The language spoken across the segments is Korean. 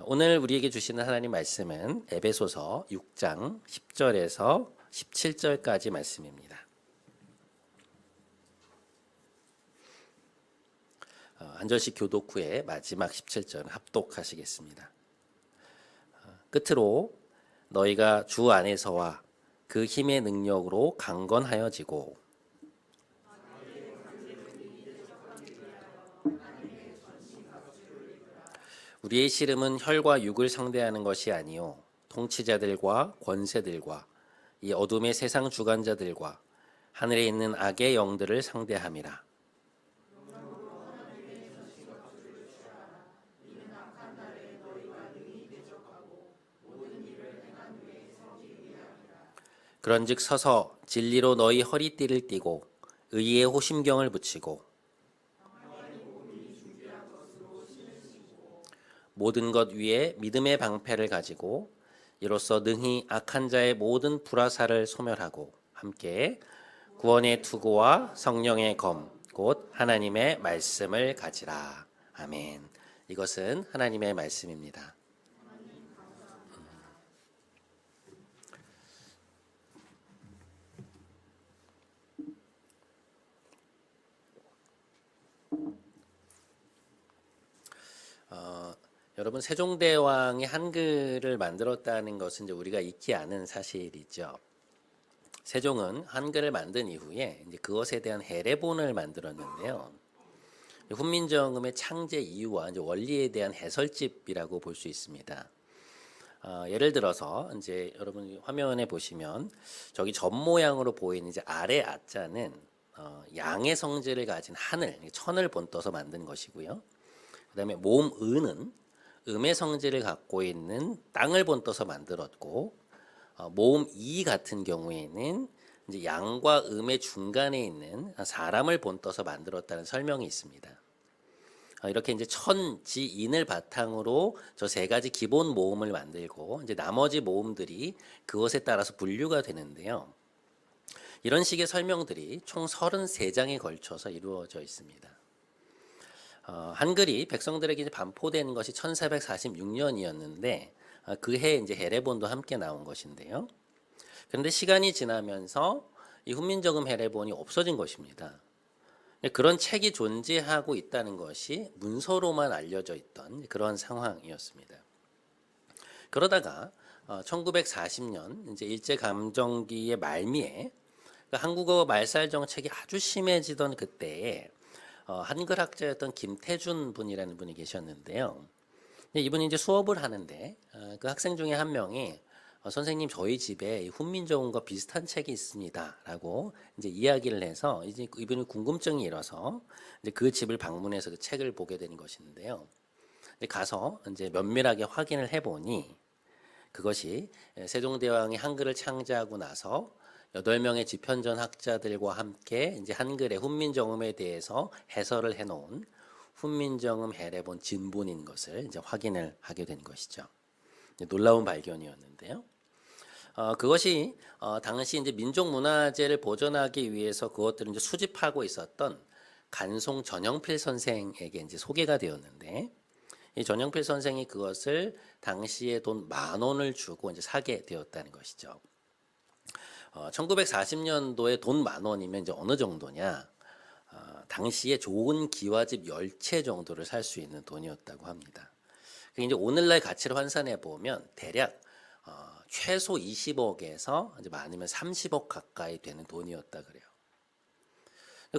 오늘 우리에게 주시는 하나님 말씀은 에베소서 6장 10절에서 17절까지 말씀입니다. 한 절씩 교독 후에 마지막 17절은 합독하시겠습니다. 끝으로 너희가 주 안에서와 그 힘의 능력으로 강건하여지고 우리의 씨름은 혈과 육을 상대하는 것이 아니요 통치자들과 권세들과 이 어둠의 세상 주관자들과 하늘에 있는 악의 영들을 상대함이라. 그런즉 서서 진리로 너희 허리띠를 띠고 의의 호심경을 붙이고 모든 것 위에 믿음의 방패를 가지고 이로써 능히 악한 자의 모든 불화살을 소멸하고 함께 구원의 투구와 성령의 검 곧 하나님의 말씀을 가지라. 아멘. 이것은 하나님의 말씀입니다. 여러분, 세종대왕이 한글을 만들었다는 것은 이제 우리가 익히 아는 사실이죠. 세종은 한글을 만든 이후에 이제 그것에 대한 해례본을 만들었는데요. 훈민정음의 창제 이유와 이제 원리에 대한 해설집이라고 볼 수 있습니다. 예를 들어서 이제 여러분 화면에 보시면 저기 점 모양으로 보이는 이제 아래 아자는 양의 성질을 가진 하늘, 천을 본떠서 만든 것이고요. 그다음에 모음 은은 음의 성질을 갖고 있는 땅을 본떠서 만들었고, 모음 이 같은 경우에는 이제 양과 음의 중간에 있는 사람을 본떠서 만들었다는 설명이 있습니다. 이렇게 이제 천지인을 바탕으로 저 세 가지 기본 모음을 만들고 이제 나머지 모음들이 그것에 따라서 분류가 되는데요. 이런 식의 설명들이 총 33장에 걸쳐서 이루어져 있습니다. 한글이 백성들에게 이제 반포된 것이 1446년이었는데 그해 이제 해례본도 함께 나온 것인데요. 그런데 시간이 지나면서 이 훈민정음 해례본이 없어진 것입니다. 그런 책이 존재하고 있다는 것이 문서로만 알려져 있던 그런 상황이었습니다. 그러다가 1940년 이제 일제 감정기의 말미에 한국어 말살 정책이 아주 심해지던 그때에 한글 학자였던 김태준 분이라는 분이 계셨는데요. 이분이 이제 수업을 하는데 그 학생 중에 한 명이 선생님 저희 집에 훈민정음과 비슷한 책이 있습니다라고 이제 이야기를 해서 이제 이분이 궁금증이 일어서 이제 그 집을 방문해서 그 책을 보게 된 것인데요. 이제 가서 이제 면밀하게 확인을 해보니 그것이 세종대왕이 한글을 창제하고 나서 8명의 지편전 학자들과 함께 이제 한글의 훈민정음에 대해서 해설을 해놓은 훈민정음 해례본 진본인 것을 이제 확인을 하게 된 것이죠. 놀라운 발견이었는데요. 그것이 당시 이제 민족문화재를 보존하기 위해서 그것들을 이제 수집하고 있었던 간송 전영필 선생에게 이제 소개가 되었는데 이 전영필 선생이 그것을 당시에 돈 10,000원을 주고 이제 사게 되었다는 것이죠. 1940년도에 돈 10,000원이면 이제 어느 정도냐? 당시에 좋은 기와집 10채 정도를 살 수 있는 돈이었다고 합니다. 이제 오늘날 가치를 환산해 보면 대략 최소 20억에서 이제 많으면 30억 가까이 되는 돈이었다 그래요.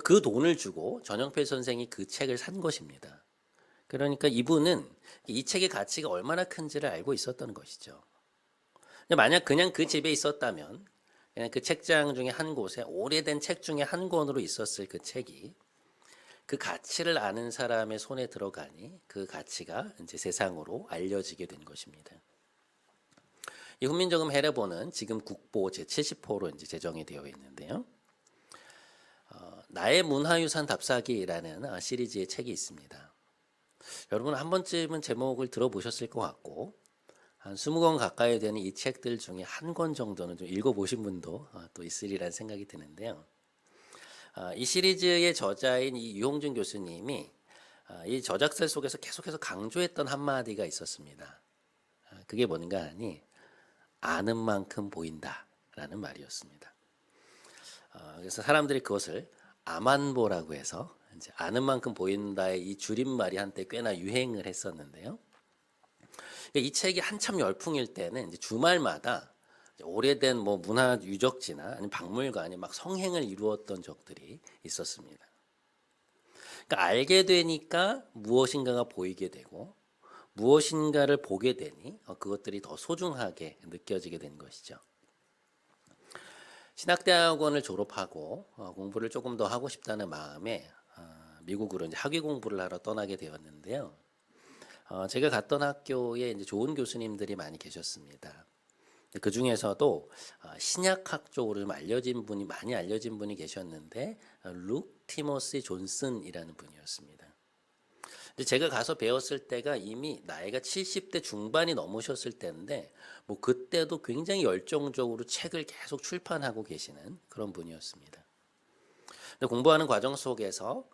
그 돈을 주고 전영필 선생이 그 책을 산 것입니다. 그러니까 이분은 이 책의 가치가 얼마나 큰지를 알고 있었던 것이죠. 만약 그냥 그 집에 있었다면 그냥 그 책장 중에 한 곳에 오래된 책 중에 한 권으로 있었을 그 책이 그 가치를 아는 사람의 손에 들어가니 그 가치가 이제 세상으로 알려지게 된 것입니다. 이 훈민정음 해례본은 지금 국보 제70호로 이제 제정이 되어 있는데요. 나의 문화유산 답사기라는 시리즈의 책이 있습니다. 여러분 한 번쯤은 제목을 들어보셨을 것 같고 한 20권 가까이 되는 이 책들 중에 한 권 정도는 좀 읽어보신 분도 또 있으리라는 생각이 드는데요. 이 시리즈의 저자인 이 유홍준 교수님이 이 저작설 속에서 계속해서 강조했던 한마디가 있었습니다. 그게 뭔가 하니 아는 만큼 보인다라는 말이었습니다. 그래서 사람들이 그것을 아만보라고 해서 이제 아는 만큼 보인다의 이 줄임말이 한때 꽤나 유행을 했었는데요. 이 책이 한참 열풍일 때는 이제 주말마다 오래된 뭐 문화 유적지나 아니면 박물관이 막 성행을 이루었던 적들이 있었습니다. 그러니까 알게 되니까 무엇인가가 보이게 되고 무엇인가를 보게 되니 그것들이 더 소중하게 느껴지게 된 것이죠. 신학대학원을 졸업하고 공부를 조금 더 하고 싶다는 마음에 미국으로 이제 학위 공부를 하러 떠나게 되었는데요. 제가 갔던 학교에 이제 좋은 교수님들이 많이 계셨습니다. 그 중에서도 신약학 쪽으로 좀 많이 알려진 분이 계셨는데 룩 티머시 존슨이라는 분이었습니다. 근데 제가 가서 배웠을 때가 이미 나이가 70대 중반이 넘으셨을 때인데 뭐 그때도 굉장히 열정적으로 책을 계속 출판하고 계시는 그런 분이었습니다. 근데 공부하는 과정 속에서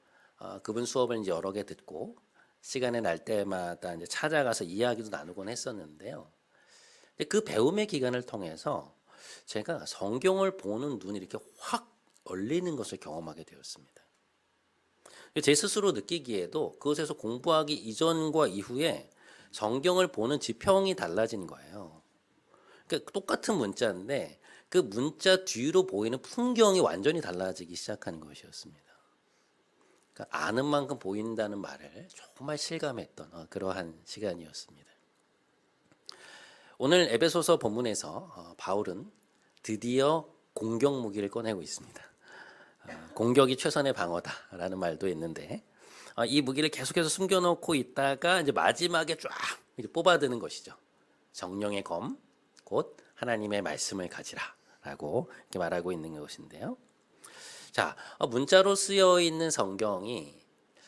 그분 수업을 이제 여러 개 듣고 시간이 날 때마다 이제 찾아가서 이야기도 나누곤 했었는데요. 근데 그 배움의 기간을 통해서 제가 성경을 보는 눈이 이렇게 확 열리는 것을 경험하게 되었습니다. 제 스스로 느끼기에도 그것에서 공부하기 이전과 이후에 성경을 보는 지평이 달라진 거예요. 그러니까 똑같은 문자인데 그 문자 뒤로 보이는 풍경이 완전히 달라지기 시작한 것이었습니다. 그러니까 아는 만큼 보인다는 말을 정말 실감했던 그러한 시간이었습니다. 오늘 에베소서 본문에서 바울은 드디어 공격 무기를 꺼내고 있습니다. 공격이 최선의 방어다라는 말도 있는데 이 무기를 계속해서 숨겨놓고 있다가 이제 마지막에 쫙 이렇게 뽑아드는 것이죠. 정령의 검, 곧 하나님의 말씀을 가지라라고 이렇게 말하고 있는 것인데요. 자, 문자로 쓰여 있는 성경이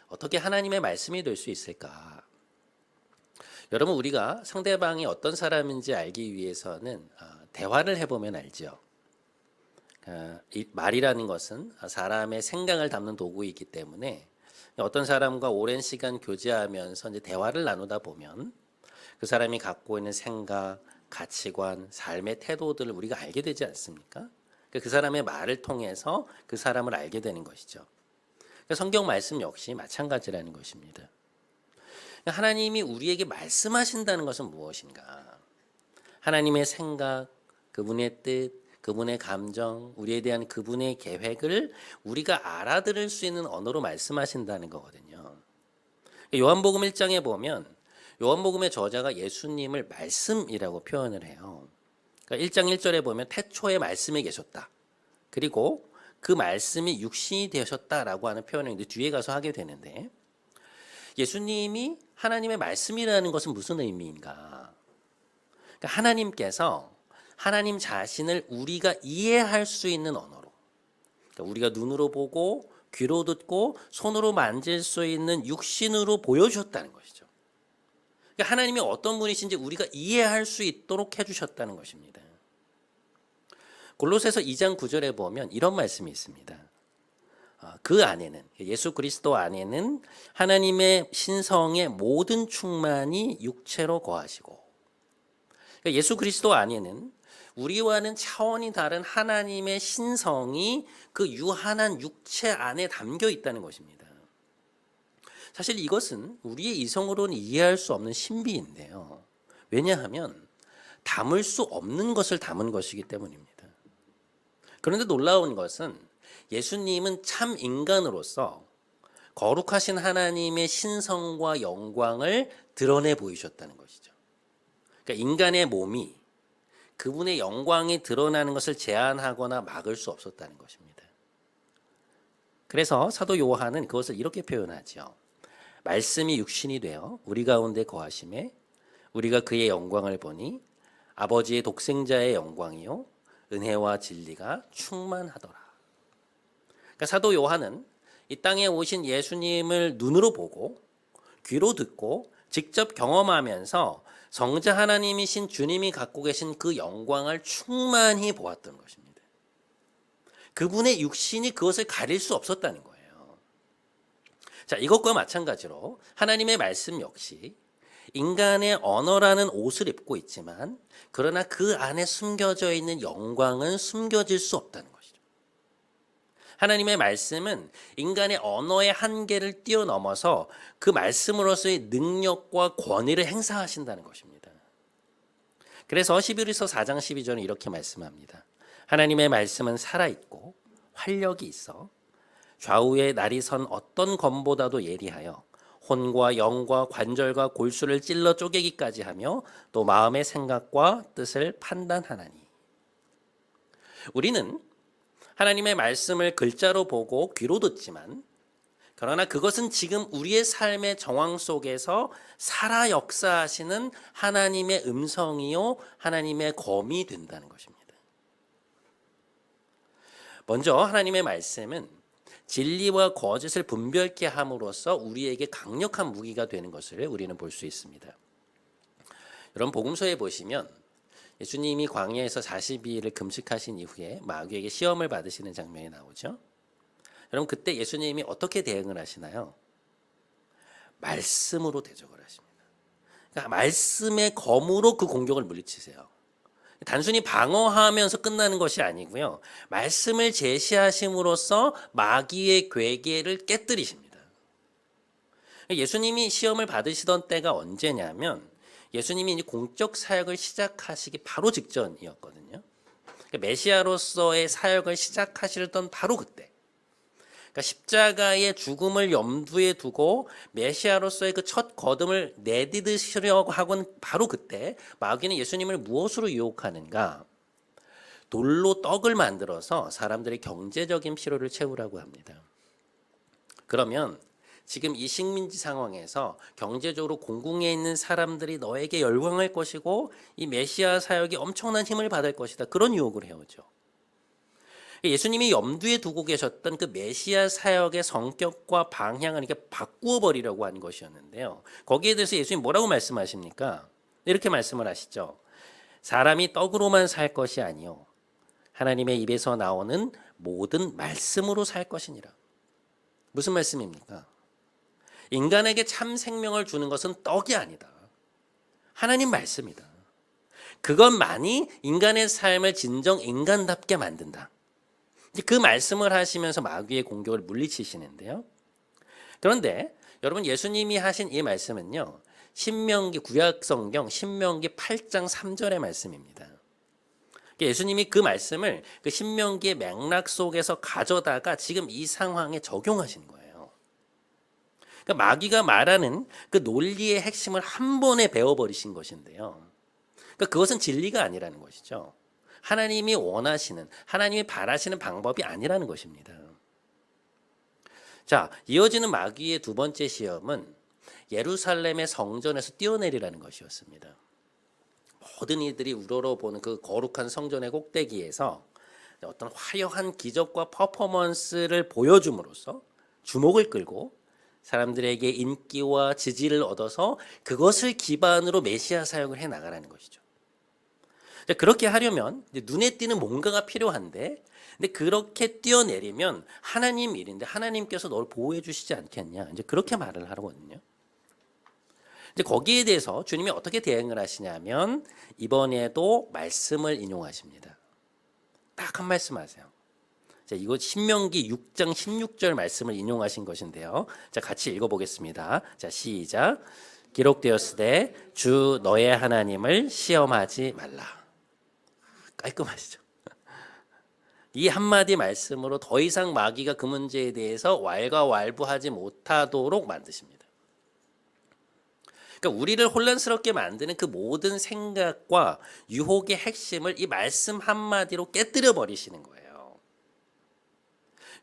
어떻게 하나님의 말씀이 될 수 있을까? 여러분 우리가 상대방이 어떤 사람인지 알기 위해서는 대화를 해보면 알죠. 이 말이라는 것은 사람의 생각을 담는 도구이기 때문에 어떤 사람과 오랜 시간 교제하면서 이제 대화를 나누다 보면 그 사람이 갖고 있는 생각, 가치관, 삶의 태도들을 우리가 알게 되지 않습니까? 그 사람의 말을 통해서 그 사람을 알게 되는 것이죠. 성경 말씀 역시 마찬가지라는 것입니다. 하나님이 우리에게 말씀하신다는 것은 무엇인가? 하나님의 생각, 그분의 뜻, 그분의 감정, 우리에 대한 그분의 계획을 우리가 알아들을 수 있는 언어로 말씀하신다는 거거든요. 요한복음 1장에 보면 요한복음의 저자가 예수님을 말씀이라고 표현을 해요. 그러니까 1장 1절에 보면 태초에 말씀이 계셨다. 그리고 그 말씀이 육신이 되셨다라고 하는 표현을 이제 뒤에 가서 하게 되는데 예수님이 하나님의 말씀이라는 것은 무슨 의미인가? 그러니까 하나님께서 하나님 자신을 우리가 이해할 수 있는 언어로, 그러니까 우리가 눈으로 보고 귀로 듣고 손으로 만질 수 있는 육신으로 보여주셨다는 것이죠. 그러니까 하나님이 어떤 분이신지 우리가 이해할 수 있도록 해주셨다는 것입니다. 골로새서 2장 9절에 보면 이런 말씀이 있습니다. 그 안에는, 예수 그리스도 안에는 하나님의 신성의 모든 충만이 육체로 거하시고, 그러니까 예수 그리스도 안에는 우리와는 차원이 다른 하나님의 신성이 그 유한한 육체 안에 담겨 있다는 것입니다. 사실 이것은 우리의 이성으로는 이해할 수 없는 신비인데요. 왜냐하면 담을 수 없는 것을 담은 것이기 때문입니다. 그런데 놀라운 것은 예수님은 참 인간으로서 거룩하신 하나님의 신성과 영광을 드러내 보이셨다는 것이죠. 그러니까 인간의 몸이 그분의 영광이 드러나는 것을 제한하거나 막을 수 없었다는 것입니다. 그래서 사도 요한은 그것을 이렇게 표현하죠. 말씀이 육신이 되어 우리 가운데 거하심에 우리가 그의 영광을 보니 아버지의 독생자의 영광이요 은혜와 진리가 충만하더라. 그러니까 사도 요한은 이 땅에 오신 예수님을 눈으로 보고 귀로 듣고 직접 경험하면서 성자 하나님이신 주님이 갖고 계신 그 영광을 충만히 보았던 것입니다. 그분의 육신이 그것을 가릴 수 없었다는 거예요. 자, 이것과 마찬가지로 하나님의 말씀 역시 인간의 언어라는 옷을 입고 있지만 그러나 그 안에 숨겨져 있는 영광은 숨겨질 수 없다는 것이죠. 하나님의 말씀은 인간의 언어의 한계를 뛰어넘어서 그 말씀으로서의 능력과 권위를 행사하신다는 것입니다. 그래서 히브리서 4장 12절은 이렇게 말씀합니다. 하나님의 말씀은 살아있고 활력이 있어 좌우에 날이 선 어떤 검보다도 예리하여 혼과 영과 관절과 골수를 찔러 쪼개기까지 하며 또 마음의 생각과 뜻을 판단하나니. 우리는 하나님의 말씀을 글자로 보고 귀로 듣지만 그러나 그것은 지금 우리의 삶의 정황 속에서 살아 역사하시는 하나님의 음성이요 하나님의 검이 된다는 것입니다. 먼저 하나님의 말씀은 진리와 거짓을 분별케 함으로써 우리에게 강력한 무기가 되는 것을 우리는 볼 수 있습니다. 여러분 복음서에 보시면 예수님이 광야에서 40일을 금식하신 이후에 마귀에게 시험을 받으시는 장면이 나오죠. 여러분 그때 예수님이 어떻게 대응을 하시나요? 말씀으로 대적을 하십니다. 그러니까 말씀의 검으로 그 공격을 물리치세요. 단순히 방어하면서 끝나는 것이 아니고요. 말씀을 제시하심으로써 마귀의 괴계를 깨뜨리십니다. 예수님이 시험을 받으시던 때가 언제냐면 예수님이 이제 공적 사역을 시작하시기 바로 직전이었거든요. 메시아로서의 사역을 시작하시던 바로 그때. 그러니까 십자가의 죽음을 염두에 두고 메시아로서의 그 첫 거듭을 내디디시려고 하고는 바로 그때 마귀는 예수님을 무엇으로 유혹하는가? 돌로 떡을 만들어서 사람들의 경제적인 필요를 채우라고 합니다. 그러면 지금 이 식민지 상황에서 경제적으로 공궁에 있는 사람들이 너에게 열광할 것이고 이 메시아 사역이 엄청난 힘을 받을 것이다. 그런 유혹을 해오죠. 예수님이 염두에 두고 계셨던 그 메시아 사역의 성격과 방향을 이렇게 바꾸어 버리려고 한 것이었는데요. 거기에 대해서 예수님 뭐라고 말씀하십니까? 이렇게 말씀을 하시죠. 사람이 떡으로만 살 것이 아니요 하나님의 입에서 나오는 모든 말씀으로 살 것이니라. 무슨 말씀입니까? 인간에게 참 생명을 주는 것은 떡이 아니다. 하나님 말씀이다. 그것만이 인간의 삶을 진정 인간답게 만든다. 그 말씀을 하시면서 마귀의 공격을 물리치시는데요. 그런데 여러분 예수님이 하신 이 말씀은요. 신명기 구약성경 신명기 8장 3절의 말씀입니다. 예수님이 그 말씀을 그 신명기의 맥락 속에서 가져다가 지금 이 상황에 적용하신 거예요. 그러니까 마귀가 말하는 그 논리의 핵심을 한 번에 배워버리신 것인데요. 그러니까 그것은 진리가 아니라는 것이죠. 하나님이 원하시는, 하나님이 바라시는 방법이 아니라는 것입니다. 자, 이어지는 마귀의 두 번째 시험은 예루살렘의 성전에서 뛰어내리라는 것이었습니다. 모든 이들이 우러러보는 그 거룩한 성전의 꼭대기에서 어떤 화려한 기적과 퍼포먼스를 보여줌으로써 주목을 끌고 사람들에게 인기와 지지를 얻어서 그것을 기반으로 메시아 사역을 해나가라는 것이죠. 그렇게 하려면 눈에 띄는 뭔가가 필요한데 근데 그렇게 뛰어내리면 하나님 일인데 하나님께서 너를 보호해 주시지 않겠냐. 이제 그렇게 말을 하거든요. 이제 거기에 대해서 주님이 어떻게 대응을 하시냐면 이번에도 말씀을 인용하십니다. 딱 한 말씀 하세요. 자, 이거 신명기 6장 16절 말씀을 인용하신 것인데요. 자, 같이 읽어보겠습니다. 자, 시작. 기록되었으되 주 너의 하나님을 시험하지 말라. 깔끔하시죠? 이 한마디 말씀으로 더 이상 마귀가 그 문제에 대해서 왈가왈부하지 못하도록 만드십니다. 그러니까 우리를 혼란스럽게 만드는 그 모든 생각과 유혹의 핵심을 이 말씀 한마디로 깨뜨려 버리시는 거예요.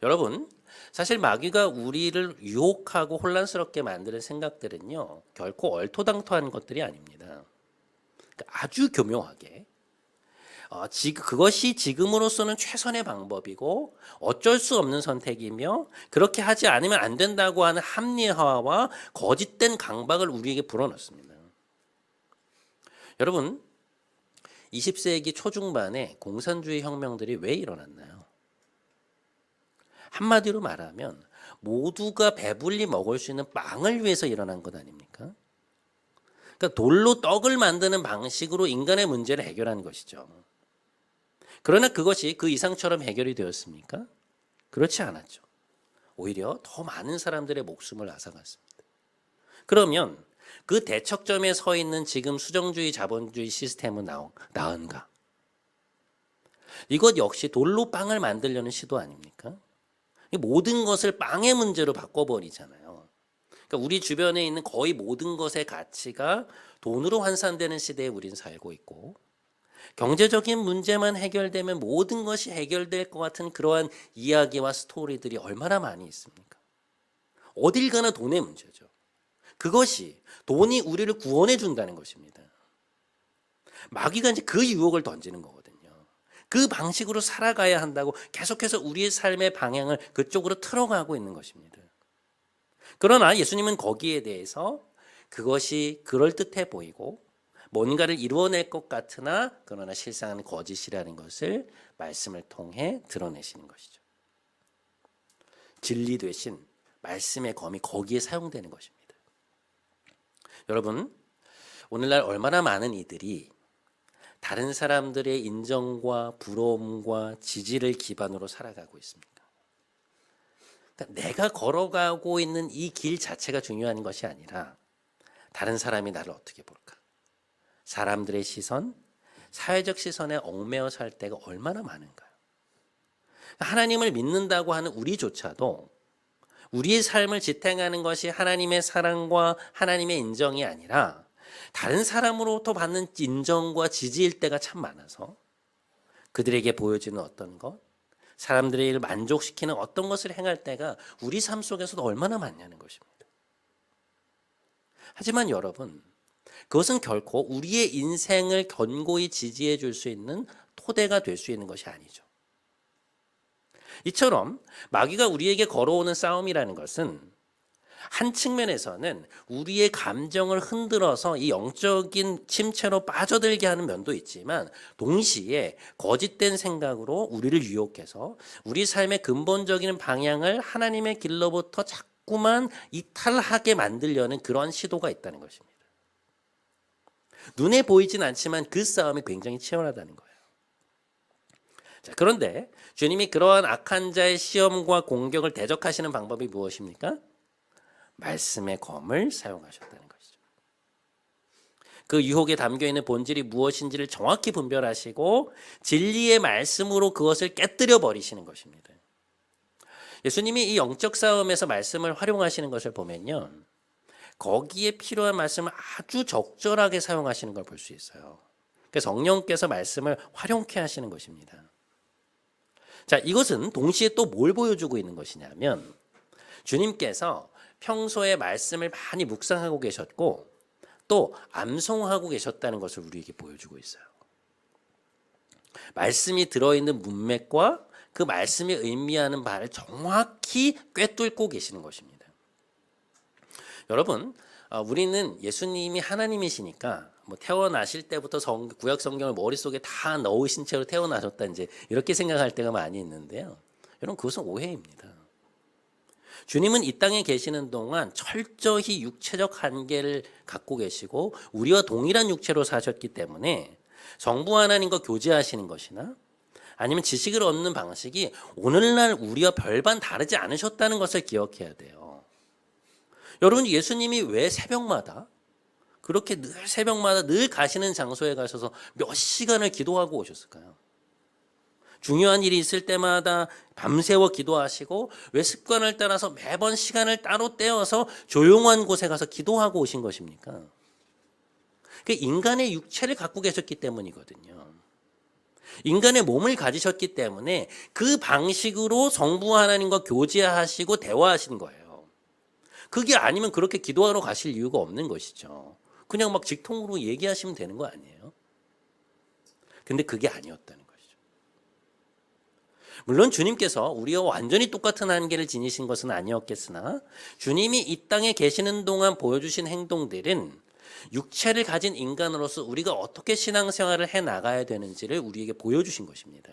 여러분, 사실 마귀가 우리를 유혹하고 혼란스럽게 만드는 생각들은요, 결코 얼토당토한 것들이 아닙니다. 그러니까 아주 교묘하게 그것이 지금으로서는 최선의 방법이고 어쩔 수 없는 선택이며 그렇게 하지 않으면 안 된다고 하는 합리화와 거짓된 강박을 우리에게 불어넣습니다. 여러분, 20세기 초중반에 공산주의 혁명들이 왜 일어났나요? 한마디로 말하면 모두가 배불리 먹을 수 있는 빵을 위해서 일어난 것 아닙니까? 그러니까 돌로 떡을 만드는 방식으로 인간의 문제를 해결하는 것이죠. 그러나 그것이 그 이상처럼 해결이 되었습니까? 그렇지 않았죠. 오히려 더 많은 사람들의 목숨을 앗아갔습니다. 그러면 그 대척점에 서 있는 지금 수정주의 자본주의 시스템은 나은가? 이것 역시 돌로 빵을 만들려는 시도 아닙니까? 모든 것을 빵의 문제로 바꿔버리잖아요. 그러니까 우리 주변에 있는 거의 모든 것의 가치가 돈으로 환산되는 시대에 우린 살고 있고, 경제적인 문제만 해결되면 모든 것이 해결될 것 같은 그러한 이야기와 스토리들이 얼마나 많이 있습니까? 어딜 가나 돈의 문제죠. 그것이 돈이 우리를 구원해 준다는 것입니다. 마귀가 이제 그 유혹을 던지는 거거든요. 그 방식으로 살아가야 한다고 계속해서 우리의 삶의 방향을 그쪽으로 틀어가고 있는 것입니다. 그러나 예수님은 거기에 대해서 그것이 그럴듯해 보이고 뭔가를 이루어낼 것 같으나 그러나 실상은 거짓이라는 것을 말씀을 통해 드러내시는 것이죠. 진리 되신 말씀의 검이 거기에 사용되는 것입니다. 여러분, 오늘날 얼마나 많은 이들이 다른 사람들의 인정과 부러움과 지지를 기반으로 살아가고 있습니까? 그러니까 내가 걸어가고 있는 이 길 자체가 중요한 것이 아니라 다른 사람이 나를 어떻게 볼까? 사람들의 시선, 사회적 시선에 얽매여 살 때가 얼마나 많은가요? 하나님을 믿는다고 하는 우리조차도 우리의 삶을 지탱하는 것이 하나님의 사랑과 하나님의 인정이 아니라 다른 사람으로부터 받는 인정과 지지일 때가 참 많아서 그들에게 보여지는 어떤 것, 사람들을 만족시키는 어떤 것을 행할 때가 우리 삶 속에서도 얼마나 많냐는 것입니다. 하지만 여러분, 그것은 결코 우리의 인생을 견고히 지지해 줄 수 있는 토대가 될 수 있는 것이 아니죠. 이처럼 마귀가 우리에게 걸어오는 싸움이라는 것은 한 측면에서는 우리의 감정을 흔들어서 이 영적인 침체로 빠져들게 하는 면도 있지만 동시에 거짓된 생각으로 우리를 유혹해서 우리 삶의 근본적인 방향을 하나님의 길로부터 자꾸만 이탈하게 만들려는 그런 시도가 있다는 것입니다. 눈에 보이진 않지만 그 싸움이 굉장히 치열하다는 거예요. 자, 그런데 주님이 그러한 악한 자의 시험과 공격을 대적하시는 방법이 무엇입니까? 말씀의 검을 사용하셨다는 것이죠. 그 유혹에 담겨있는 본질이 무엇인지를 정확히 분별하시고 진리의 말씀으로 그것을 깨뜨려 버리시는 것입니다. 예수님이 이 영적 싸움에서 말씀을 활용하시는 것을 보면요, 거기에 필요한 말씀을 아주 적절하게 사용하시는 걸 볼 수 있어요. 그래서 성령께서 말씀을 활용케 하시는 것입니다. 자, 이것은 동시에 또 뭘 보여주고 있는 것이냐면 주님께서 평소에 말씀을 많이 묵상하고 계셨고 또 암송하고 계셨다는 것을 우리에게 보여주고 있어요. 말씀이 들어있는 문맥과 그 말씀이 의미하는 바를 정확히 꿰뚫고 계시는 것입니다. 여러분, 우리는 예수님이 하나님이시니까 태어나실 때부터 구약 성경을 머릿속에 다 넣으신 채로 태어나셨다 이제 이렇게 생각할 때가 많이 있는데요. 여러분, 그것은 오해입니다. 주님은 이 땅에 계시는 동안 철저히 육체적 한계를 갖고 계시고 우리와 동일한 육체로 사셨기 때문에 성부 하나님과 교제하시는 것이나 아니면 지식을 얻는 방식이 오늘날 우리와 별반 다르지 않으셨다는 것을 기억해야 돼요. 여러분, 예수님이 왜 새벽마다 그렇게 새벽마다 늘 가시는 장소에 가셔서 몇 시간을 기도하고 오셨을까요? 중요한 일이 있을 때마다 밤새워 기도하시고 왜 습관을 따라서 매번 시간을 따로 떼어서 조용한 곳에 가서 기도하고 오신 것입니까? 그 인간의 육체를 갖고 계셨기 때문이거든요. 인간의 몸을 가지셨기 때문에 그 방식으로 성부 하나님과 교제하시고 대화하신 거예요. 그게 아니면 그렇게 기도하러 가실 이유가 없는 것이죠. 그냥 막 직통으로 얘기하시면 되는 거 아니에요? 근데 그게 아니었다는 것이죠. 물론 주님께서 우리와 완전히 똑같은 한계를 지니신 것은 아니었겠으나 주님이 이 땅에 계시는 동안 보여주신 행동들은 육체를 가진 인간으로서 우리가 어떻게 신앙생활을 해나가야 되는지를 우리에게 보여주신 것입니다.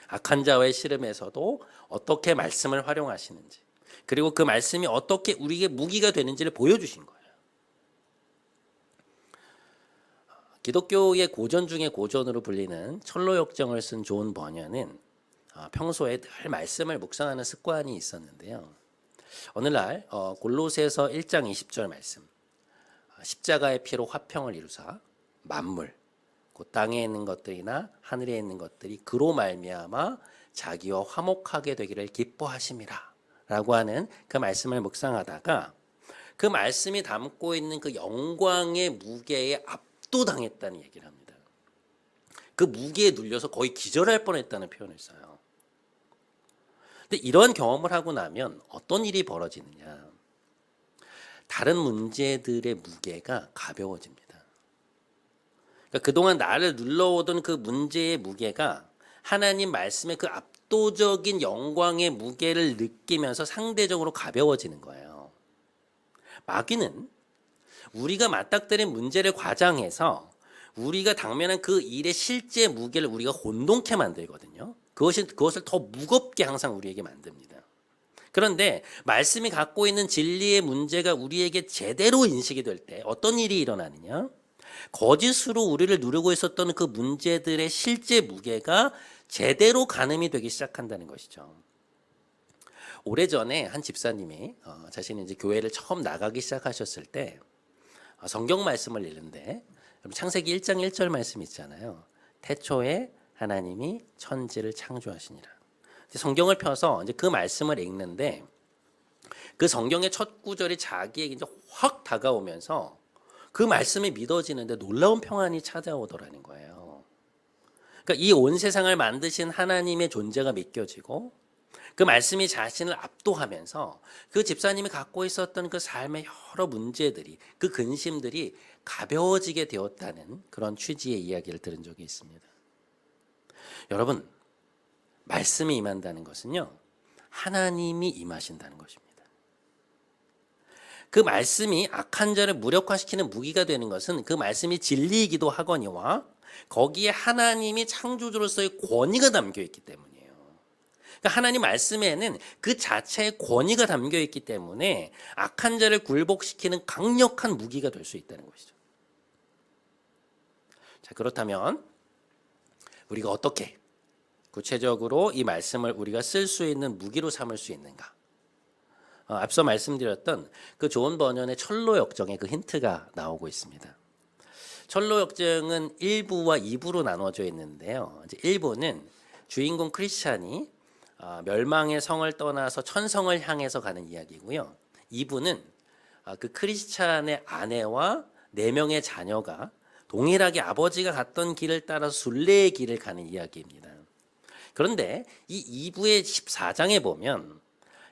악한 자와의 씨름에서도 어떻게 말씀을 활용하시는지, 그리고 그 말씀이 어떻게 우리에게 무기가 되는지를 보여주신 거예요. 기독교의 고전 중에 고전으로 불리는 철로역정을 쓴 존 버녀는 평소에 늘 말씀을 묵상하는 습관이 있었는데요. 오늘날 골로새서 1장 20절 말씀, 십자가의 피로 화평을 이루사 만물, 곧 땅에 있는 것들이나 하늘에 있는 것들이 그로 말미암아 자기와 화목하게 되기를 기뻐하심이라 라고 하는 그 말씀을 묵상하다가 그 말씀이 담고 있는 그 영광의 무게에 압도당했다는 얘기를 합니다. 그 무게에 눌려서 거의 기절할 뻔했다는 표현을 써요. 근데 이런 경험을 하고 나면 어떤 일이 벌어지느냐? 다른 문제들의 무게가 가벼워집니다. 그러니까 그동안 나를 눌러오던 그 문제의 무게가 하나님 말씀의 그 압도적인 영광의 무게를 느끼면서 상대적으로 가벼워지는 거예요. 마귀는 우리가 맞닥뜨린 문제를 과장해서 우리가 당면한 그 일의 실제 무게를 우리가 혼동케 만들거든요. 그것을 더 무겁게 항상 우리에게 만듭니다. 그런데 말씀이 갖고 있는 진리의 문제가 우리에게 제대로 인식이 될 때 어떤 일이 일어나느냐? 거짓으로 우리를 누르고 있었던 그 문제들의 실제 무게가 제대로 가늠이 되기 시작한다는 것이죠. 오래전에 한 집사님이 자신이 이제 교회를 처음 나가기 시작하셨을 때 성경 말씀을 읽는데 창세기 1장 1절 말씀 있잖아요. 태초에 하나님이 천지를 창조하시니라. 성경을 펴서 이제 그 말씀을 읽는데 그 성경의 첫 구절이 자기에게 이제 확 다가오면서 그 말씀이 믿어지는데 놀라운 평안이 찾아오더라는 거예요. 그러니까 이 온 세상을 만드신 하나님의 존재가 믿겨지고 그 말씀이 자신을 압도하면서 그 집사님이 갖고 있었던 그 삶의 여러 문제들이 그 근심들이 가벼워지게 되었다는 그런 취지의 이야기를 들은 적이 있습니다. 여러분, 말씀이 임한다는 것은요, 하나님이 임하신다는 것입니다. 그 말씀이 악한 자를 무력화시키는 무기가 되는 것은 그 말씀이 진리이기도 하거니와 거기에 하나님이 창조주로서의 권위가 담겨 있기 때문이에요. 그러니까 하나님 말씀에는 그 자체의 권위가 담겨 있기 때문에 악한 자를 굴복시키는 강력한 무기가 될 수 있다는 것이죠. 자, 그렇다면 우리가 어떻게 구체적으로 이 말씀을 우리가 쓸 수 있는 무기로 삼을 수 있는가? 앞서 말씀드렸던 그 존 버년의 철로역정의 그 힌트가 나오고 있습니다. 철로역정은 1부와 2부로 나눠져 있는데요. 이제 1부는 주인공 크리스찬이 멸망의 성을 떠나서 천성을 향해서 가는 이야기고요. 2부는 그 크리스찬의 아내와 4명의 자녀가 동일하게 아버지가 갔던 길을 따라서 순례의 길을 가는 이야기입니다. 그런데 이 2부의 14장에 보면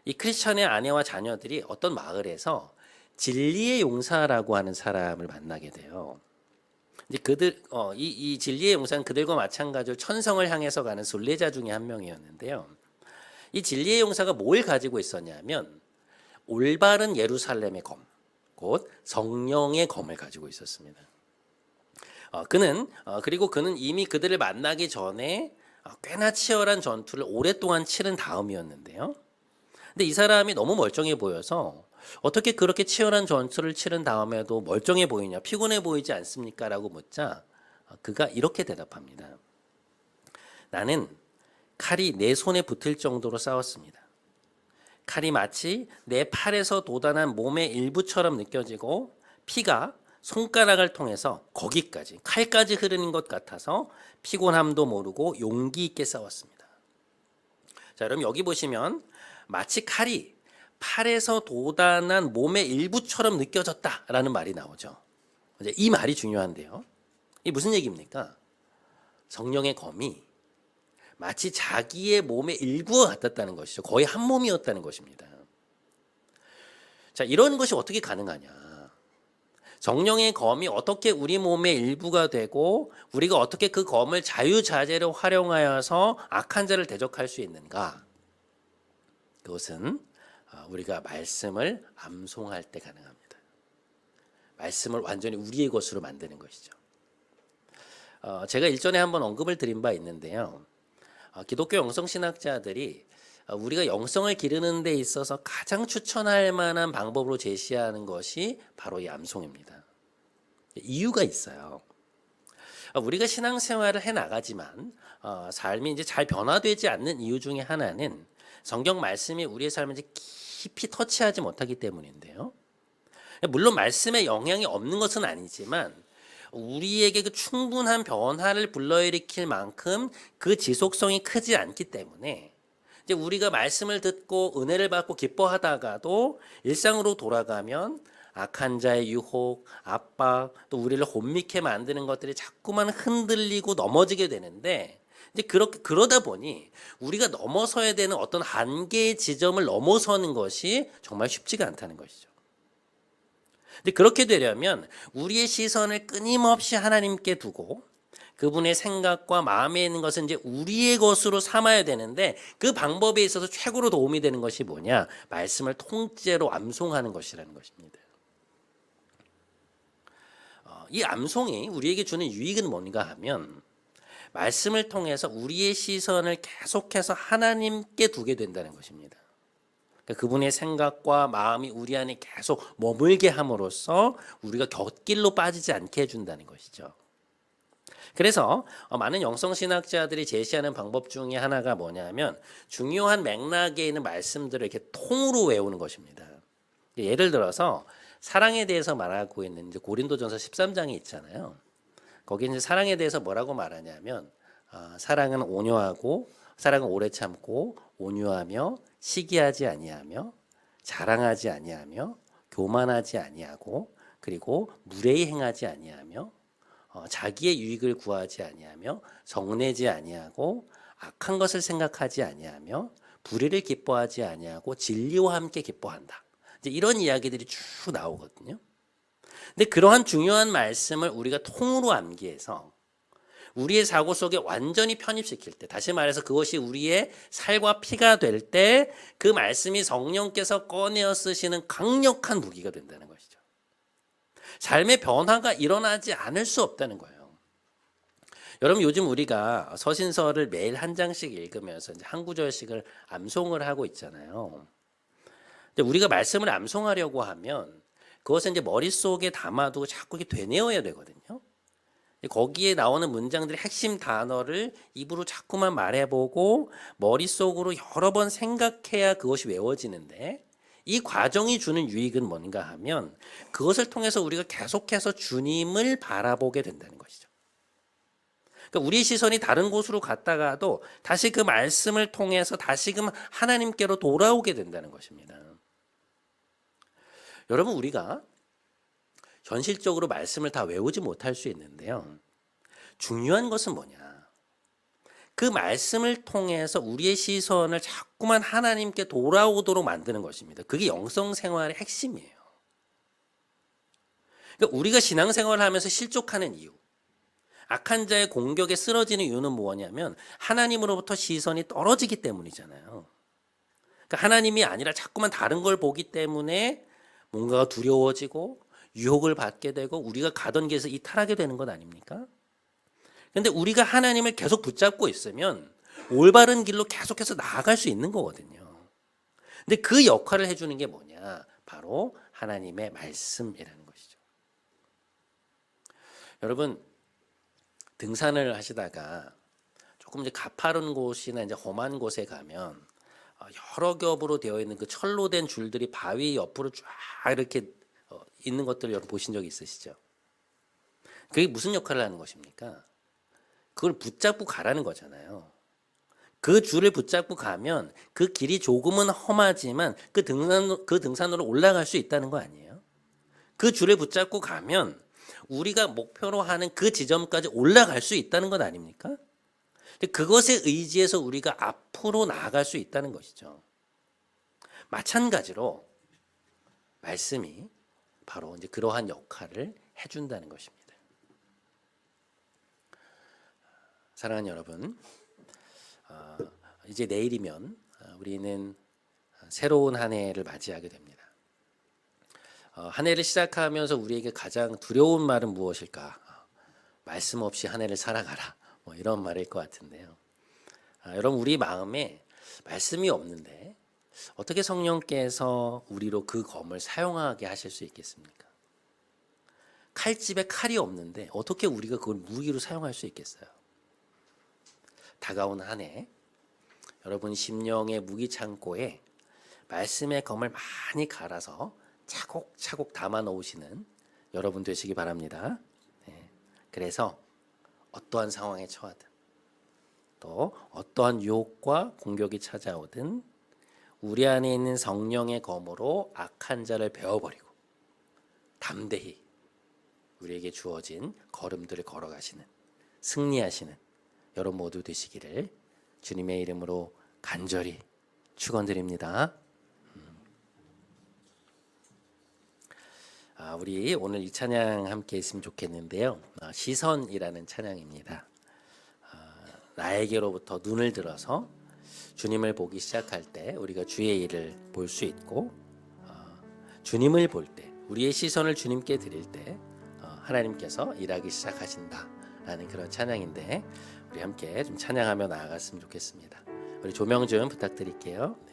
이 크리스찬의 아내와 자녀들이 어떤 마을에서 진리의 용사라고 하는 사람을 만나게 돼요. 이제 이 진리의 용사는 그들과 마찬가지로 천성을 향해서 가는 순례자 중에 한 명이었는데요. 이 진리의 용사가 뭘 가지고 있었냐면 올바른 예루살렘의 검, 곧 성령의 검을 가지고 있었습니다. 그리고 그는 이미 그들을 만나기 전에 꽤나 치열한 전투를 오랫동안 치른 다음이었는데요. 근데 이 사람이 너무 멀쩡해 보여서 어떻게 그렇게 치열한 전투를 치른 다음에도 멀쩡해 보이냐, 피곤해 보이지 않습니까? 라고 묻자 그가 이렇게 대답합니다. 나는 칼이 내 손에 붙을 정도로 싸웠습니다. 칼이 마치 내 팔에서 돋아난 몸의 일부처럼 느껴지고 피가 손가락을 통해서 거기까지, 칼까지 흐르는 것 같아서 피곤함도 모르고 용기 있게 싸웠습니다. 자, 여러분 여기 보시면 마치 칼이 팔에서 돋아난 몸의 일부처럼 느껴졌다라는 말이 나오죠. 이제 이 말이 중요한데요. 이게 무슨 얘기입니까? 성령의 검이 마치 자기의 몸의 일부와 같았다는 것이죠. 거의 한 몸이었다는 것입니다. 자, 이런 것이 어떻게 가능하냐? 성령의 검이 어떻게 우리 몸의 일부가 되고 우리가 어떻게 그 검을 자유자재로 활용하여서 악한 자를 대적할 수 있는가? 그것은 우리가 말씀을 암송할 때 가능합니다. 말씀을 완전히 우리의 것으로 만드는 것이죠. 제가 일전에 한번 언급을 드린 바 있는데요. 기독교 영성신학자들이 우리가 영성을 기르는 데 있어서 가장 추천할 만한 방법으로 제시하는 것이 바로 이 암송입니다. 이유가 있어요. 우리가 신앙생활을 해 나가지만 삶이 이제 잘 변화되지 않는 이유 중에 하나는 성경 말씀이 우리의 삶을 이제 깊이 터치하지 못하기 때문인데요. 물론 말씀에 영향이 없는 것은 아니지만 우리에게 그 충분한 변화를 불러일으킬 만큼 그 지속성이 크지 않기 때문에 이제 우리가 말씀을 듣고 은혜를 받고 기뻐하다가도 일상으로 돌아가면 악한 자의 유혹, 압박, 또 우리를 혼미케 만드는 것들이 자꾸만 흔들리고 넘어지게 되는데 이제 그러다 보니 우리가 넘어서야 되는 어떤 한계의 지점을 넘어서는 것이 정말 쉽지가 않다는 것이죠. 근데 그렇게 되려면 우리의 시선을 끊임없이 하나님께 두고 그분의 생각과 마음에 있는 것은 이제 우리의 것으로 삼아야 되는데 그 방법에 있어서 최고로 도움이 되는 것이 뭐냐? 말씀을 통째로 암송하는 것이라는 것입니다. 이 암송이 우리에게 주는 유익은 뭔가 하면 말씀을 통해서 우리의 시선을 계속해서 하나님께 두게 된다는 것입니다. 그분의 생각과 마음이 우리 안에 계속 머물게 함으로써 우리가 곁길로 빠지지 않게 해준다는 것이죠. 그래서 많은 영성신학자들이 제시하는 방법 중에 하나가 뭐냐면 중요한 맥락에 있는 말씀들을 이렇게 통으로 외우는 것입니다. 예를 들어서 사랑에 대해서 말하고 있는 이제 고린도전서 13장이 있잖아요. 거기 이제 사랑에 대해서 뭐라고 말하냐면 사랑은 온유하고 사랑은 오래 참고 온유하며 시기하지 아니하며 자랑하지 아니하며 교만하지 아니하고 그리고 무례히 행하지 아니하며 자기의 유익을 구하지 아니하며 정내지 아니하고 악한 것을 생각하지 아니하며 불의를 기뻐하지 아니하고 진리와 함께 기뻐한다. 이제 이런 이야기들이 쭉 나오거든요. 근데 그러한 중요한 말씀을 우리가 통으로 암기해서 우리의 사고 속에 완전히 편입시킬 때, 다시 말해서 그것이 우리의 살과 피가 될 때 그 말씀이 성령께서 꺼내어 쓰시는 강력한 무기가 된다는 것이죠. 삶의 변화가 일어나지 않을 수 없다는 거예요. 여러분 요즘 우리가 서신서를 매일 한 장씩 읽으면서 이제 한 구절씩을 암송을 하고 있잖아요. 근데 우리가 말씀을 암송하려고 하면 그것을 이제 머릿속에 담아두고 자꾸 이렇게 되뇌어야 되거든요. 거기에 나오는 문장들의 핵심 단어를 입으로 자꾸만 말해보고 머릿속으로 여러 번 생각해야 그것이 외워지는데 이 과정이 주는 유익은 뭔가 하면 그것을 통해서 우리가 계속해서 주님을 바라보게 된다는 것이죠. 그러니까 우리 시선이 다른 곳으로 갔다가도 다시 그 말씀을 통해서 다시금 하나님께로 돌아오게 된다는 것입니다. 여러분 우리가 현실적으로 말씀을 다 외우지 못할 수 있는데요. 중요한 것은 뭐냐? 그 말씀을 통해서 우리의 시선을 자꾸만 하나님께 돌아오도록 만드는 것입니다. 그게 영성 생활의 핵심이에요. 그러니까 우리가 신앙생활을 하면서 실족하는 이유, 악한 자의 공격에 쓰러지는 이유는 뭐냐면 하나님으로부터 시선이 떨어지기 때문이잖아요. 그러니까 하나님이 아니라 자꾸만 다른 걸 보기 때문에 뭔가가 두려워지고 유혹을 받게 되고 우리가 가던 길에서 이탈하게 되는 것 아닙니까? 그런데 우리가 하나님을 계속 붙잡고 있으면 올바른 길로 계속해서 나아갈 수 있는 거거든요. 근데 그 역할을 해주는 게 뭐냐? 바로 하나님의 말씀이라는 것이죠. 여러분 등산을 하시다가 조금 이제 가파른 곳이나 이제 험한 곳에 가면 여러 겹으로 되어 있는 그 철로 된 줄들이 바위 옆으로 쫙 이렇게 있는 것들을 여러분 보신 적 있으시죠? 그게 무슨 역할을 하는 것입니까? 그걸 붙잡고 가라는 거잖아요. 그 줄을 붙잡고 가면 그 길이 조금은 험하지만 그 등산으로 올라갈 수 있다는 거 아니에요? 그 줄을 붙잡고 가면 우리가 목표로 하는 그 지점까지 올라갈 수 있다는 것 아닙니까? 그것에 의지해서 우리가 앞으로 나아갈 수 있다는 것이죠. 마찬가지로 말씀이 바로 이제 그러한 역할을 해준다는 것입니다. 사랑하는 여러분, 이제 내일이면 우리는 새로운 한 해를 맞이하게 됩니다. 한 해를 시작하면서 우리에게 가장 두려운 말은 무엇일까? 말씀 없이 한 해를 살아가라. 뭐 이런 말일 것 같은데요. 여러분 우리 마음에 말씀이 없는데 어떻게 성령께서 우리로 그 검을 사용하게 하실 수 있겠습니까? 칼집에 칼이 없는데 어떻게 우리가 그걸 무기로 사용할 수 있겠어요? 다가오는 한 해 여러분 심령의 무기 창고에 말씀의 검을 많이 갈아서 차곡차곡 담아 놓으시는 여러분 되시기 바랍니다. 네. 그래서 어떠한 상황에 처하든 또 어떠한 유혹과 공격이 찾아오든 우리 안에 있는 성령의 검으로 악한 자를 베어버리고 담대히 우리에게 주어진 걸음들을 걸어가시는 승리하시는 여러분 모두 되시기를 주님의 이름으로 간절히 축원드립니다. 우리 오늘 이 찬양 함께 했으면 좋겠는데요. 시선이라는 찬양입니다. 나에게로부터 눈을 들어서 주님을 보기 시작할 때 우리가 주의 일을 볼 수 있고 주님을 볼 때 우리의 시선을 주님께 드릴 때 하나님께서 일하기 시작하신다라는 그런 찬양인데 우리 함께 좀 찬양하며 나아갔으면 좋겠습니다. 우리 조명 좀 부탁드릴게요. 네.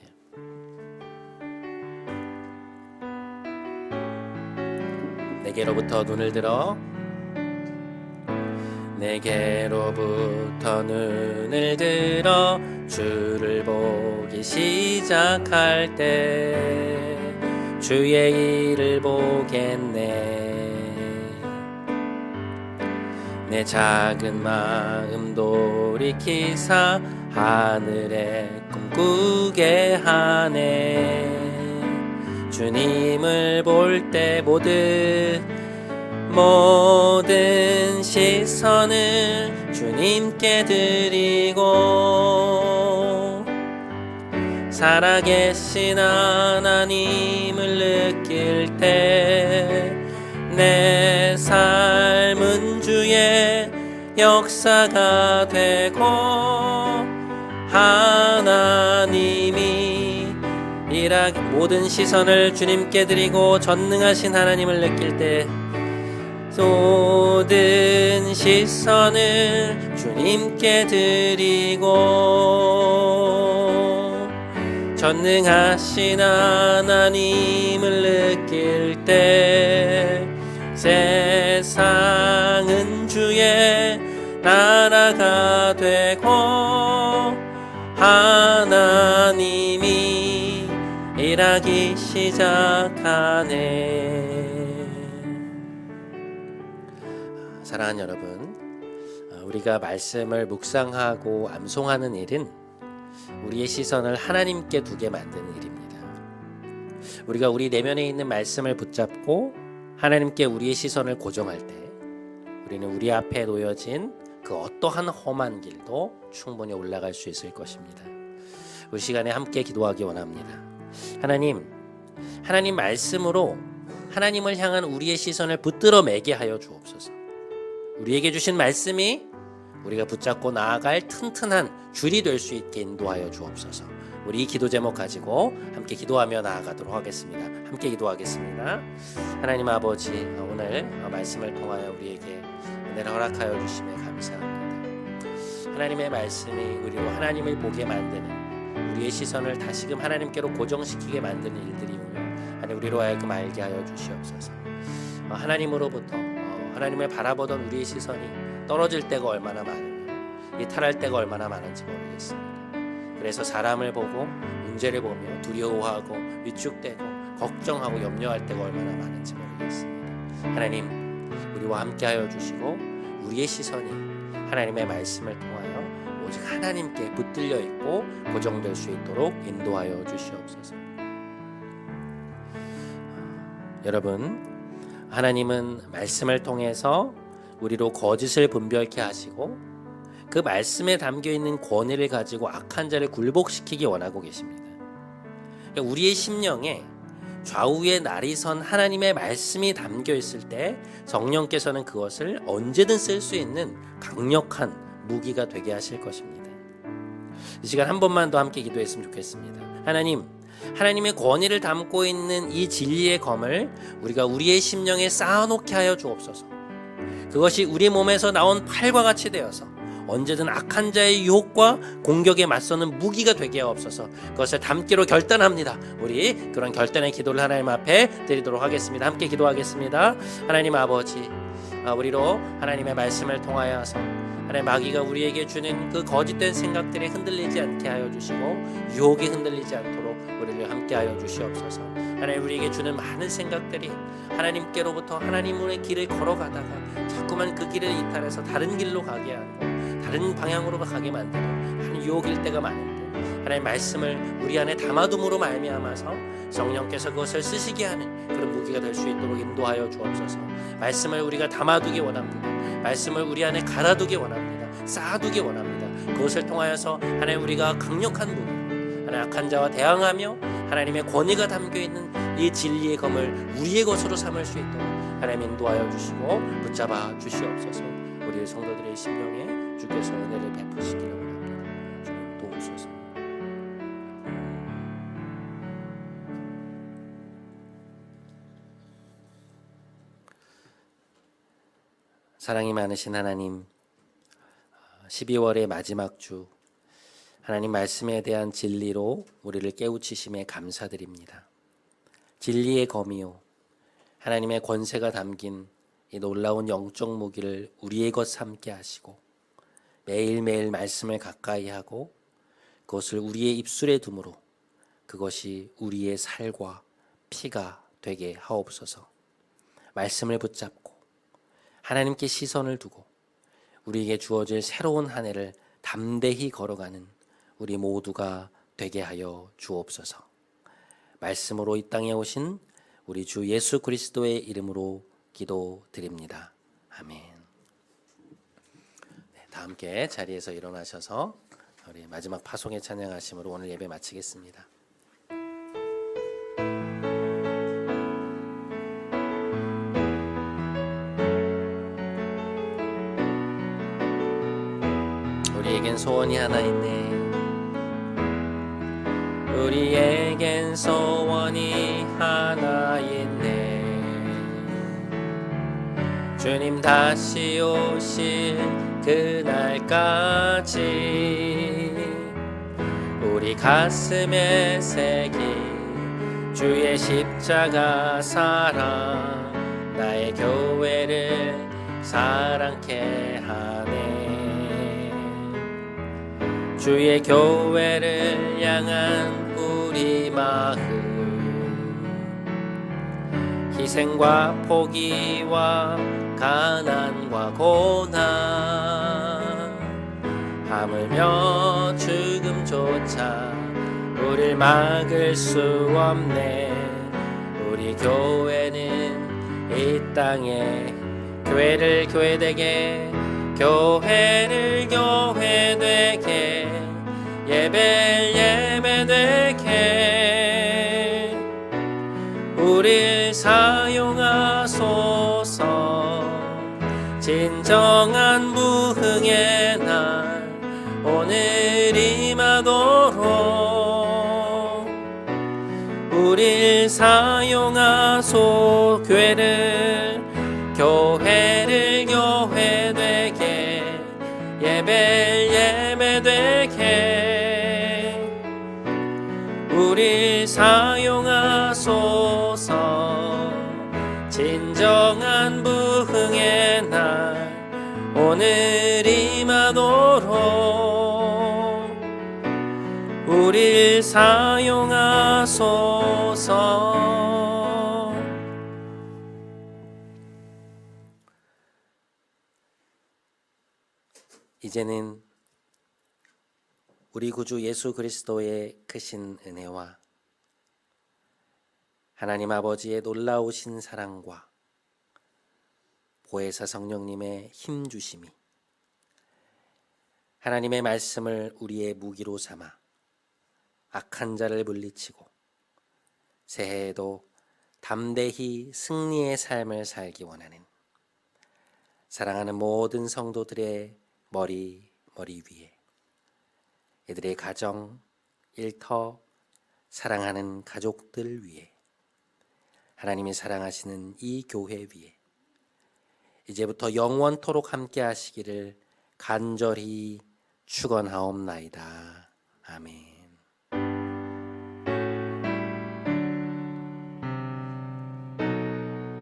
내게로부터 눈을 들어 내게로부터 눈을 들어 주를 보기 시작할 때 주의 일을 보겠네. 내 작은 마음 돌이키사 하늘에 꿈꾸게 하네. 주님을 볼 때 모든 시선을 주님께 드리고 살아계신 하나님을 느낄 때 내 삶은 주의 역사가 되고 하나님이 일하기 모든 시선을 주님께 드리고 전능하신 하나님을 느낄 때 모든 시선을 주님께 드리고 전능하신 하나님을 느낄 때 세상은 주의 나라가 되고 하나님이 일하기 시작하네. 사랑하는 여러분, 우리가 말씀을 묵상하고 암송하는 일은 우리의 시선을 하나님께 두게 만드는 일입니다. 우리가 우리 내면에 있는 말씀을 붙잡고 하나님께 우리의 시선을 고정할 때 우리는 우리 앞에 놓여진 그 어떠한 험한 길도 충분히 올라갈 수 있을 것입니다. 우리 시간에 함께 기도하기 원합니다. 하나님 말씀으로 하나님을 향한 우리의 시선을 붙들어 매게 하여 주옵소서. 우리에게 주신 말씀이 우리가 붙잡고 나아갈 튼튼한 줄이 될 수 있게 인도하여 주옵소서. 우리 이 기도 제목 가지고 함께 기도하며 나아가도록 하겠습니다. 함께 기도하겠습니다. 하나님 아버지, 오늘 말씀을 통하여 우리에게 은혜를 허락하여 주심에 감사합니다. 하나님의 말씀이 우리로 하나님을 보게 만드는 우리의 시선을 다시금 하나님께로 고정시키게 만드는 일들이오며 하나님 우리로 하여금 알게 하여 주시옵소서. 하나님으로부터 하나님을 바라보던 우리의 시선이 떨어질 때가 얼마나 많으며 이탈할 때가 얼마나 많은지 모르겠습니다. 그래서 사람을 보고 문제를 보며 두려워하고 위축되고 걱정하고 염려할 때가 얼마나 많은지 모르겠습니다. 하나님 우리와 함께하여 주시고 우리의 시선이 하나님의 말씀을 통하여 오직 하나님께 붙들려 있고 고정될 수 있도록 인도하여 주시옵소서. 여러분, 하나님은 말씀을 통해서 우리로 거짓을 분별케 하시고 그 말씀에 담겨있는 권위를 가지고 악한 자를 굴복시키기 원하고 계십니다. 그러니까 우리의 심령에 좌우에 날이 선 하나님의 말씀이 담겨있을 때 성령께서는 그것을 언제든 쓸 수 있는 강력한 무기가 되게 하실 것입니다. 이 시간 한 번만 더 함께 기도했으면 좋겠습니다. 하나님의 권위를 담고 있는 이 진리의 검을 우리가 우리의 심령에 쌓아놓게 하여 주옵소서. 그것이 우리 몸에서 나온 팔과 같이 되어서 언제든 악한 자의 유혹과 공격에 맞서는 무기가 되게 하옵소서. 그것을 담기로 결단합니다. 우리 그런 결단의 기도를 하나님 앞에 드리도록 하겠습니다. 함께 기도하겠습니다. 하나님 아버지, 우리로 하나님의 말씀을 통하여서 하나님 마귀가 우리에게 주는 그 거짓된 생각들에 흔들리지 않게 하여 주시고 유혹에 흔들리지 않도록 우리를 함께 하여 주시옵소서. 하나님 우리에게 주는 많은 생각들이 하나님께로부터 하나님의 길을 걸어가다가 자꾸만 그 길을 이탈해서 다른 길로 가게 하고 다른 방향으로 가게 만드는 하나님 유혹일 때가 많은데 하나님 말씀을 우리 안에 담아둠으로 말미암아서 성령께서 그것을 쓰시게 하는 그런 무기가 될 수 있도록 인도하여 주옵소서. 말씀을 우리가 담아두기 원합니다. 말씀을 우리 안에 갈아두기 원합니다. 쌓아두기 원합니다. 그것을 통하여서 하나님 우리가 강력한 무기, 하나님 악한 자와 대항하며 하나님의 권위가 담겨있는 이 진리의 검을 우리의 것으로 삼을 수 있도록 하나님 인도하여 주시고 붙잡아 주시옵소서. 우리 성도들의 심령에 주께서 은혜를 베푸시기를 원합니다. 주님 도우소서. 사랑이 많으신 하나님, 12월의 마지막 주 하나님 말씀에 대한 진리로 우리를 깨우치심에 감사드립니다. 진리의 검이요 하나님의 권세가 담긴 이 놀라운 영적 무기를 우리의 것 삼게 하시고 매일매일 말씀을 가까이 하고 그것을 우리의 입술에 두므로 그것이 우리의 살과 피가 되게 하옵소서. 말씀을 붙잡고 하나님께 시선을 두고 우리에게 주어질 새로운 한 해를 담대히 걸어가는 우리 모두가 되게 하여 주옵소서. 말씀으로 이 땅에 오신 우리 주 예수 그리스도의 이름으로 기도드립니다. 아멘. 다 함께 자리에서 일어나셔서 우리 마지막 파송의 찬양하심으로 오늘 예배 마치겠습니다. 우리에겐 소원이 하나 있네. 우리에겐 소원이 하나 있네. 주님 다시 오실 그날까지 우리 가슴에 새긴 주의 십자가 사랑 나의 교회를 사랑케 하네. 주의 교회를 향한 우리 마음 희생과 포기와 가난과 고난 하물며 죽음조차 우릴 막을 수 없네. 우리 교회는 이 땅에 교회를 교회되게 교회를 교회되게 예배 예배되게 우릴 사용하소서. 진정한 부흥의 날 오늘 임하도록 우릴 사용하소. 교회를 교회되게 예배 예배되게 우릴 사용하소서. 진정한 부흥의 날 오늘 임하도록 우릴 사용하소서. 이제는 우리 구주 예수 그리스도의 크신 은혜와 하나님 아버지의 놀라우신 사랑과 보혜사 성령님의 힘주심이 하나님의 말씀을 우리의 무기로 삼아 악한 자를 물리치고 새해에도 담대히 승리의 삶을 살기 원하는 사랑하는 모든 성도들의 머리 위에 이들의 가정, 일터, 사랑하는 가족들 위에 하나님이 사랑하시는 이 교회 위에 이제부터 영원토록 함께 하시기를 간절히 축원하옵나이다. 아멘.